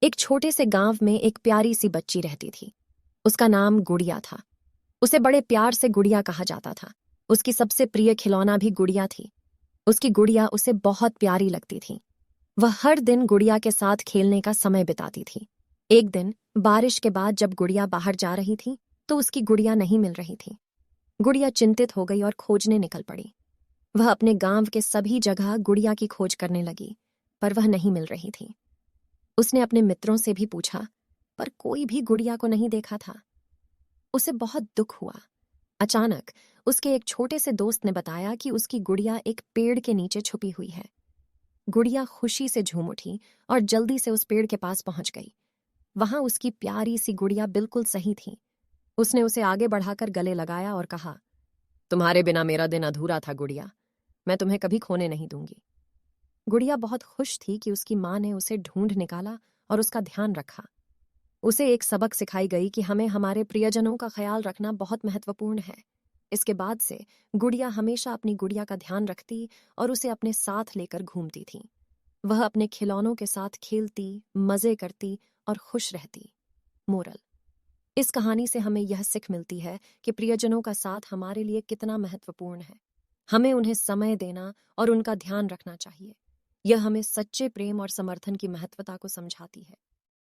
एक छोटे से गांव में एक प्यारी सी बच्ची रहती थी। उसका नाम गुड़िया था। उसे बड़े प्यार से गुड़िया कहा जाता था। उसकी सबसे प्रिय खिलौना भी गुड़िया थी। उसकी गुड़िया उसे बहुत प्यारी लगती थी। वह हर दिन गुड़िया के साथ खेलने का समय बिताती थी। एक दिन बारिश के बाद जब गुड़िया बाहर जा रही थी तो उसकी गुड़िया नहीं मिल रही थी। गुड़िया चिंतित हो गई और खोजने निकल पड़ी। वह अपने गांव के सभी जगह गुड़िया की खोज करने लगी, पर वह नहीं मिल रही थी। उसने अपने मित्रों से भी पूछा, पर कोई भी गुड़िया को नहीं देखा था। उसे बहुत दुख हुआ। अचानक उसके एक छोटे से दोस्त ने बताया कि उसकी गुड़िया एक पेड़ के नीचे छुपी हुई है। गुड़िया खुशी से झूम उठी और जल्दी से उस पेड़ के पास पहुंच गई। वहां उसकी प्यारी सी गुड़िया बिल्कुल सही थी। उसने उसे आगे बढ़ाकर गले लगाया और कहा, तुम्हारे बिना मेरा दिन अधूरा था गुड़िया। मैं तुम्हें कभी खोने नहीं दूंगी। गुड़िया बहुत खुश थी कि उसकी माँ ने उसे ढूंढ निकाला और उसका ध्यान रखा। उसे एक सबक सिखाई गई कि हमें हमारे प्रियजनों का ख्याल रखना बहुत महत्वपूर्ण है। इसके बाद से गुड़िया हमेशा अपनी गुड़िया का ध्यान रखती और उसे अपने साथ लेकर घूमती थी। वह अपने खिलौनों के साथ खेलती, मजे करती और खुश रहती। मोरल: इस कहानी से हमें यह सीख मिलती है कि प्रियजनों का साथ हमारे लिए कितना महत्वपूर्ण है। हमें उन्हें समय देना और उनका ध्यान रखना चाहिए। यह हमें सच्चे प्रेम और समर्थन की महत्वता को समझाती है।